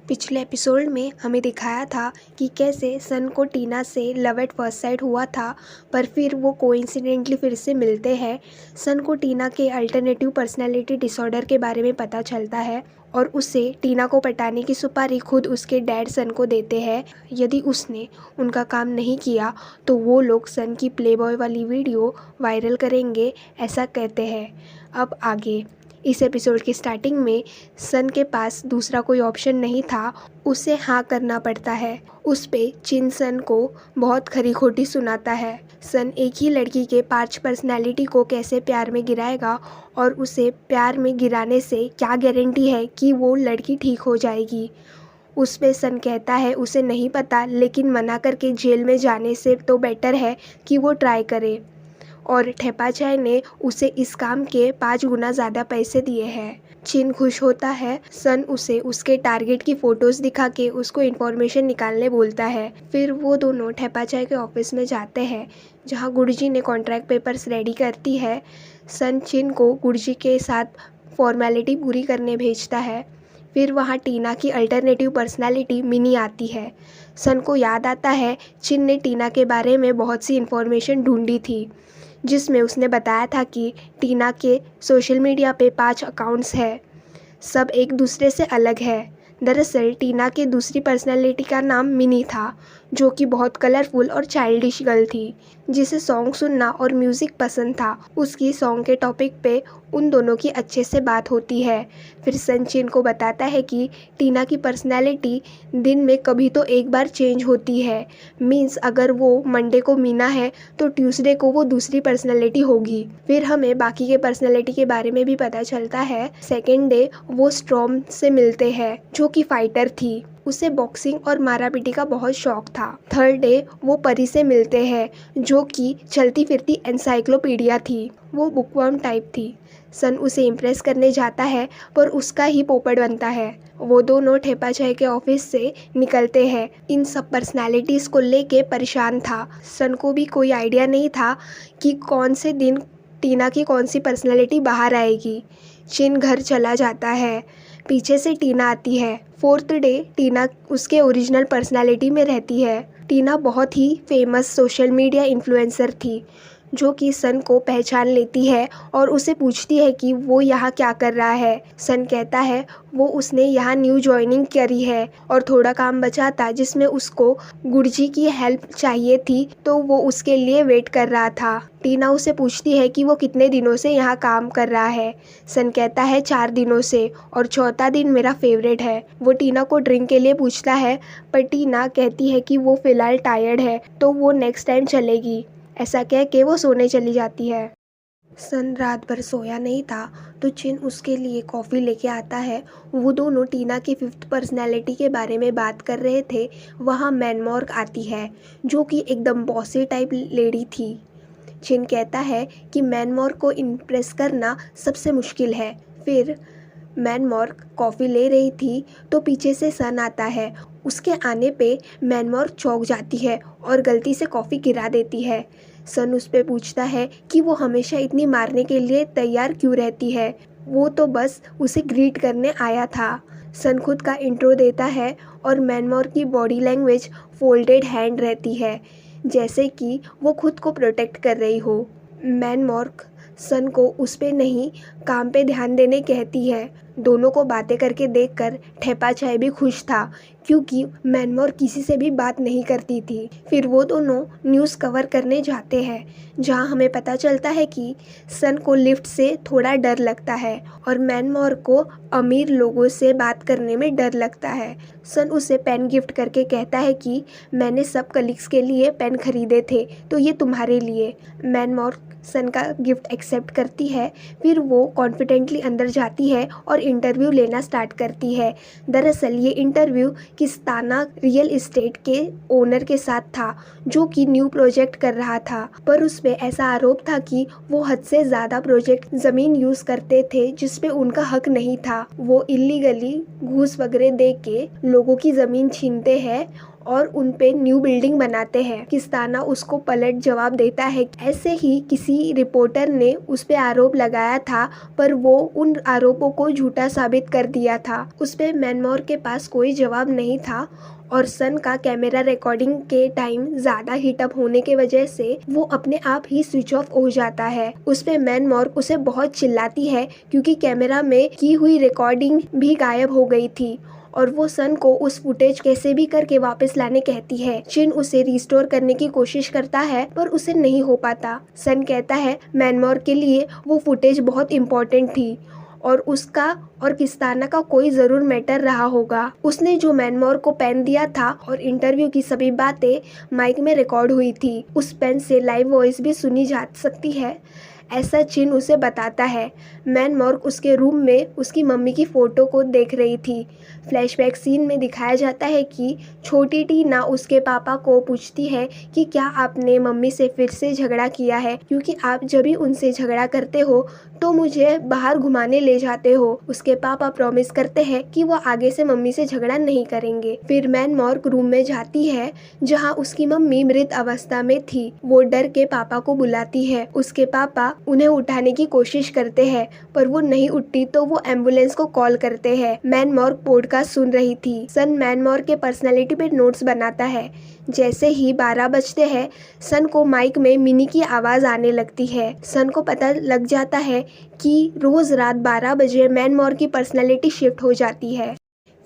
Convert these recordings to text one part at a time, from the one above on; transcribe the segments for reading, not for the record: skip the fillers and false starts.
पिछले एपिसोड में हमें दिखाया था कि कैसे सन को टीना से लव एट फर्स्ट साइट हुआ था, पर फिर वो कोइंसिडेंटली फिर से मिलते हैं। सन को टीना के अल्टरनेटिव पर्सनैलिटी डिसऑर्डर के बारे में पता चलता है और उसे टीना को पटाने की सुपारी खुद उसके डैड सन को देते हैं। यदि उसने उनका काम नहीं किया तो वो लोग सन की प्लेबॉय वाली वीडियो वायरल करेंगे, ऐसा कहते हैं। अब आगे इस एपिसोड की स्टार्टिंग में सन के पास दूसरा कोई ऑप्शन नहीं था, उसे हाँ करना पड़ता है। उस पे चिन सन को बहुत खरी खोटी सुनाता है। सन एक ही लड़की के 5 पर्सनैलिटी को कैसे प्यार में गिराएगा और उसे प्यार में गिराने से क्या गारंटी है कि वो लड़की ठीक हो जाएगी। उस पे सन कहता है उसे नहीं पता, लेकिन मना करके जेल में जाने से तो बेटर है कि वो ट्राई करे, और ठेपाचाय ने उसे इस काम के 5 गुना ज़्यादा पैसे दिए हैं। चिन खुश होता है। सन उसे उसके टारगेट की फ़ोटोज़ दिखा के उसको इन्फॉर्मेशन निकालने बोलता है। फिर वो दोनों ठेपाचाय के ऑफिस में जाते हैं, जहाँ गुरुजी ने कॉन्ट्रैक्ट पेपर्स रेडी करती है। सन चिन को गुरुजी के साथ फॉर्मेलिटी पूरी करने भेजता है। फिर वहाँ टीना की अल्टरनेटिव पर्सनालिटी मिनी आती है। सन को याद आता है चिन ने टीना के बारे में बहुत सी इन्फॉर्मेशन ढूंढी थी, जिसमें उसने बताया था कि टीना के सोशल मीडिया पे 5 अकाउंट्स हैं, सब एक दूसरे से अलग है। दरअसल टीना के दूसरी पर्सनैलिटी का नाम मिनी था, जो कि बहुत कलरफुल और चाइल्डिश गर्ल थी, जिसे सॉन्ग सुनना और म्यूज़िक पसंद था। उसकी सॉन्ग के टॉपिक पे उन दोनों की अच्छे से बात होती है। फिर सन चिन को बताता है कि टीना की पर्सनैलिटी दिन में कभी तो एक बार चेंज होती है। मीन्स अगर वो मंडे को मीना है तो ट्यूसडे को वो दूसरी पर्सनैलिटी होगी। फिर हमें बाकी के पर्सनैलिटी के बारे में भी पता चलता है। सेकेंड डे वो स्ट्रॉम से मिलते हैं, जो कि फाइटर थी। उसे बॉक्सिंग और मारापीटी का बहुत शौक था। थर्ड डे वो परी से मिलते हैं, जो कि चलती फिरती एनसाइक्लोपीडिया थी। वो बुकवर्म टाइप थी। सन उसे इम्प्रेस करने जाता है, पर उसका ही पोपट बनता है। वो दोनों ठेपाचाय के ऑफिस से निकलते हैं। इन सब पर्सनालिटीज़ को लेके परेशान था। सन को भी कोई आइडिया नहीं था कि कौन से दिन टीना की कौन सी पर्सनालिटी बाहर आएगी। चिन घर चला जाता है। पीछे से टीना आती है। फोर्थ डे टीना उसके ओरिजिनल पर्सनालिटी में रहती है। टीना बहुत ही फेमस सोशल मीडिया इन्फ्लुएंसर थी, जो कि सन को पहचान लेती है और उसे पूछती है कि वो यहाँ क्या कर रहा है। सन कहता है वो उसने यहाँ न्यू ज्वाइनिंग करी है और थोड़ा काम बचा था, जिसमें उसको गुरुजी की हेल्प चाहिए थी, तो वो उसके लिए वेट कर रहा था। टीना उसे पूछती है कि वो कितने दिनों से यहाँ काम कर रहा है। सन कहता है 4 दिनों से, और चौथा दिन मेरा फेवरेट है। वो टीना को ड्रिंक के लिए पूछता है, पर टीना कहती है कि वो फ़िलहाल टायर्ड है, तो वो नेक्स्ट टाइम चलेगी। ऐसा कह के वो सोने चली जाती है। सन रात भर सोया नहीं था, तो चिन उसके लिए कॉफ़ी लेके आता है। वो दोनों टीना की 5th पर्सनैलिटी के बारे में बात कर रहे थे। वहाँ मैनमॉर्क आती है, जो कि एकदम बॉसी टाइप लेडी थी। चिन कहता है कि मैनमॉर्क को इम्प्रेस करना सबसे मुश्किल है। फिर मैनमॉर्क कॉफ़ी ले रही थी, तो पीछे से सन आता है। उसके आने पे मैनमॉर्क चौंक जाती है और गलती से कॉफ़ी गिरा देती है। सन उस पे पूछता है कि वो हमेशा इतनी मारने के लिए तैयार क्यों रहती है, वो तो बस उसे ग्रीट करने आया था। सन खुद का इंट्रो देता है और मैनमॉर्क की बॉडी लैंग्वेज फोल्डेड हैंड रहती है, जैसे कि वो खुद को प्रोटेक्ट कर रही हो। मैनमॉर्क सन को उस पे नहीं, काम पे ध्यान देने कहती है। दोनों को बातें करके देखकर ठेपाचाय भी खुश था, क्योंकि मैनमॉर्क किसी से भी बात नहीं करती थी। फिर वो दोनों न्यूज़ कवर करने जाते हैं, जहां हमें पता चलता है कि सन को लिफ्ट से थोड़ा डर लगता है और मैनमॉर्क को अमीर लोगों से बात करने में डर लगता है। सन उसे पेन गिफ्ट करके कहता है कि मैंने सब कलीग्स के लिए पेन खरीदे थे, तो ये तुम्हारे लिए। मैनमॉर्क सन का गिफ्ट एक्सेप्ट करती है। फिर वो कॉन्फिडेंटली अंदर जाती है और इंटरव्यू लेना स्टार्ट करती है। दरअसल ये इंटरव्यू किस्ताना रियल इस्टेट के ओनर के साथ था, जो कि न्यू प्रोजेक्ट कर रहा था, पर उसमें ऐसा आरोप था कि वो हद से ज़्यादा प्रोजेक्ट ज़मीन यूज़ करते थे, जिसपे उनका हक नहीं था। वो इलीगली घूस वगैरह दे के लोगों की ज़मीन छीनते हैं और उन पे न्यू बिल्डिंग बनाते हैं। किस्ताना उसको पलट जवाब देता है ऐसे ही किसी रिपोर्टर ने उस पे आरोप लगाया था, पर वो उन आरोपों को झूठा साबित कर दिया था। उस पे मैनमोर के पास कोई जवाब नहीं था और सन का कैमरा रिकॉर्डिंग के टाइम ज़्यादा हीटअप होने के वजह से वो अपने आप ही स्विच ऑफ हो जाता है। उस पे मैनमोर उसे बहुत चिल्लाती है क्योंकि कैमरा में की हुई रिकॉर्डिंग भी गायब हो गई थी और वो सन को उस फुटेज कैसे भी करके वापस लाने कहती है। चिन उसे रिस्टोर करने की कोशिश करता है पर उसे नहीं हो पाता। सन कहता है मैनमोर के लिए वो फुटेज बहुत इम्पोर्टेंट थी और उसका और किस्ताना का कोई ज़रूर मैटर रहा होगा। उसने जो मैनमोर को पेन दिया था और इंटरव्यू की सभी बातें माइक में रिकॉर्ड हुई थी। उस पेन से लाइव वॉइस भी सुनी जा सकती है, ऐसा चिन उसे बताता है। मैनमोर उसके रूम में उसकी मम्मी की फ़ोटो को देख रही थी। फ्लैशबैक सीन में दिखाया जाता है कि छोटी टीना उसके पापा को पूछती है कि क्या आपने मम्मी से फिर से झगड़ा किया है, क्योंकि आप जब भी उनसे झगड़ा करते हो तो मुझे बाहर घुमाने ले जाते हो। उसके पापा प्रॉमिस करते हैं कि वो आगे से मम्मी से झगड़ा नहीं करेंगे। फिर मैनमोर रूम में जाती है जहाँ उसकी मम्मी मृत अवस्था में थी। वो डर के पापा को बुलाती है। उसके पापा उन्हें उठाने की कोशिश करते हैं पर वो नहीं उठती तो वो एम्बुलेंस को कॉल करते हैं। मैनमोर पॉडकास्ट सुन रही थी। सन मैनमोर के पर्सनालिटी पे नोट्स बनाता है। जैसे ही 12 बजते हैं सन को माइक में मिनी की आवाज़ आने लगती है। सन को पता लग जाता है कि रोज़ रात 12 बजे मैनमोर की पर्सनालिटी शिफ्ट हो जाती है।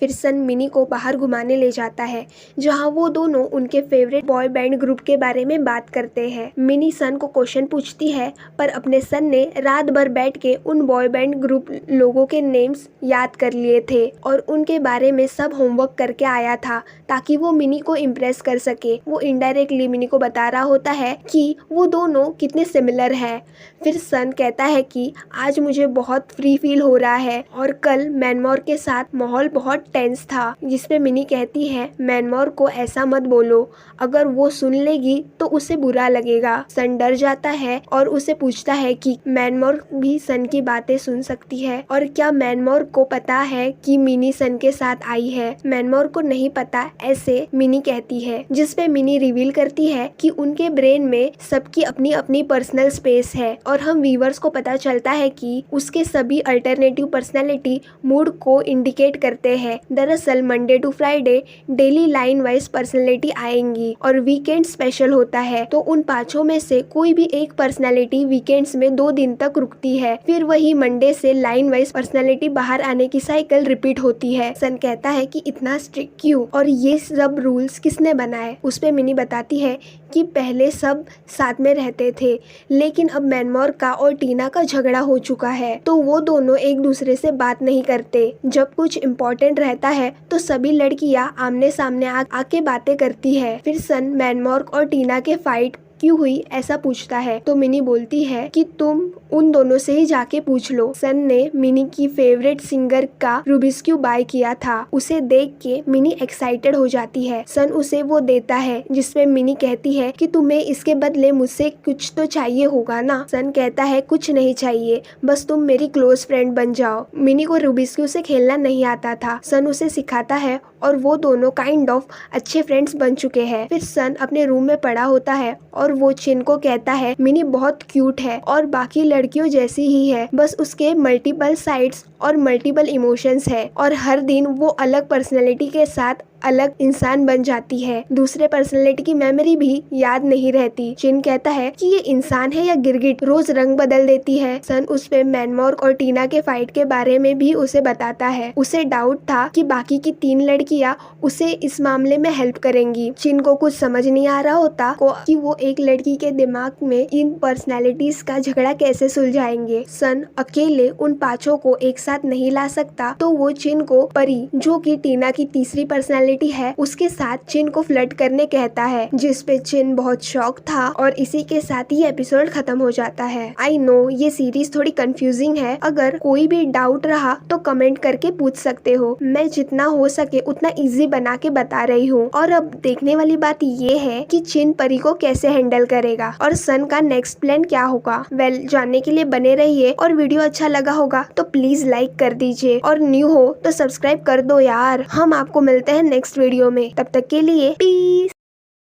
फिर सन मिनी को बाहर घुमाने ले जाता है जहां वो दोनों उनके फेवरेट बॉय बैंड ग्रुप के बारे में बात करते हैं। मिनी सन को क्वेश्चन पूछती है पर अपने सन ने रात भर बैठ के उन बॉय बैंड ग्रुप लोगों के नेम्स याद कर लिए थे और उनके बारे में सब होमवर्क करके आया था ताकि वो मिनी को इम्प्रेस कर सके। वो इनडायरेक्टली मिनी को बता रहा होता है कि वो दोनों कितने सिमिलर हैं। फिर सन कहता है कि आज मुझे बहुत फ्री फील हो रहा है और कल मैनमोर के साथ माहौल बहुत टेंस था, जिसपे मिनी कहती है मैनमोर को ऐसा मत बोलो, अगर वो सुन लेगी तो उसे बुरा लगेगा। सन डर जाता है और उसे पूछता है कि मैनमोर भी सन की बातें सुन सकती है और क्या मैनमोर को पता है कि मिनी सन के साथ आई है। मैनमोर को नहीं पता, ऐसे मिनी कहती है, जिसपे मिनी रिवील करती है कि उनके ब्रेन में सबकी अपनी अपनी पर्सनल स्पेस है और हम व्यूअर्स को पता चलता है कि उसके सभी अल्टरनेटिव पर्सनैलिटी मूड को इंडिकेट करते हैं। दरअसल Monday to Friday daily line wise personality आएंगी और वीकेंड स्पेशल होता है, तो उन पांचों में से कोई भी एक पर्सनैलिटी वीकेंड्स में 2 दिन तक रुकती है। फिर वही मंडे से लाइन वाइज पर्सनैलिटी बाहर आने की साइकिल रिपीट होती है। सन कहता है कि इतना स्ट्रिक्ट क्यों और ये सब रूल्स किसने बनाए। उस पे मिनी बताती है कि पहले सब साथ में रहते थे लेकिन अब मैनमोर का और टीना का झगड़ा हो चुका है तो वो दोनों एक दूसरे से बात नहीं करते। जब कुछ इम्पोर्टेंट रहता है तो सभी लड़कियां आमने सामने आके बातें करती है। फिर सन मैनमोर और टीना के फाइट क्यों हुई ऐसा पूछता है तो मिनी बोलती है कि तुम उन दोनों से ही जाके पूछ लो। सन ने मिनी की फेवरेट सिंगर का रूबिक्स क्यूब बाय किया था। उसे देख के मिनी एक्साइटेड हो जाती है। सन उसे वो देता है जिसमें मिनी कहती है कि तुम्हें इसके बदले मुझसे कुछ तो चाहिए होगा ना। सन कहता है कुछ नहीं चाहिए, बस तुम मेरी क्लोज फ्रेंड बन जाओ। मिनी को रूबिक्स क्यूब से खेलना नहीं आता था। सन उसे सिखाता है और वो दोनों काइंड ऑफ अच्छे फ्रेंड्स बन चुके हैं। फिर सन अपने रूम में पड़ा होता है और वो चिन को कहता है मिनी बहुत क्यूट है और बाकी लड़कियों जैसी ही है, बस उसके मल्टीपल साइड्स और मल्टीपल इमोशंस है और हर दिन वो अलग पर्सनैलिटी के साथ अलग इंसान बन जाती है। दूसरे पर्सनैलिटी की मेमोरी भी याद नहीं रहती। चिन कहता है कि ये इंसान है या गिरगिट, रोज रंग बदल देती है। सन उस पे मैनमोर और टीना के फाइट के बारे में भी उसे बताता है। उसे डाउट था कि बाकी की 3 लड़कियां उसे इस मामले में हेल्प करेंगी। चिन को कुछ समझ नहीं आ रहा होता कि वो एक लड़की के दिमाग में इन पर्सनैलिटीज का झगड़ा कैसे सुलझाएंगे। सन अकेले उन 5 को एक साथ नहीं ला सकता तो वो चिन को परी, जो कि टीना की तीसरी पर्सनैलिटी है, उसके साथ चिन को फ्लर्ट करने कहता है, जिस पे चिन बहुत शॉक था और इसी के साथ ही एपिसोड खत्म हो जाता है। आई नो ये सीरीज थोड़ी कंफ्यूजिंग है, अगर कोई भी डाउट रहा तो कमेंट करके पूछ सकते हो। मैं जितना हो सके उतना इजी बना के बता रही हूँ। और अब देखने वाली बात ये है कि चिन परी को कैसे हैंडल करेगा और सन का नेक्स्ट प्लान क्या होगा। वेल, जानने के लिए बने रहिए और वीडियो अच्छा लगा होगा तो प्लीज लाइक लाइक कर दीजिए और न्यू हो तो सब्सक्राइब कर दो यार। हम आपको मिलते हैं नेक्स्ट वीडियो में, तब तक के लिए पीस।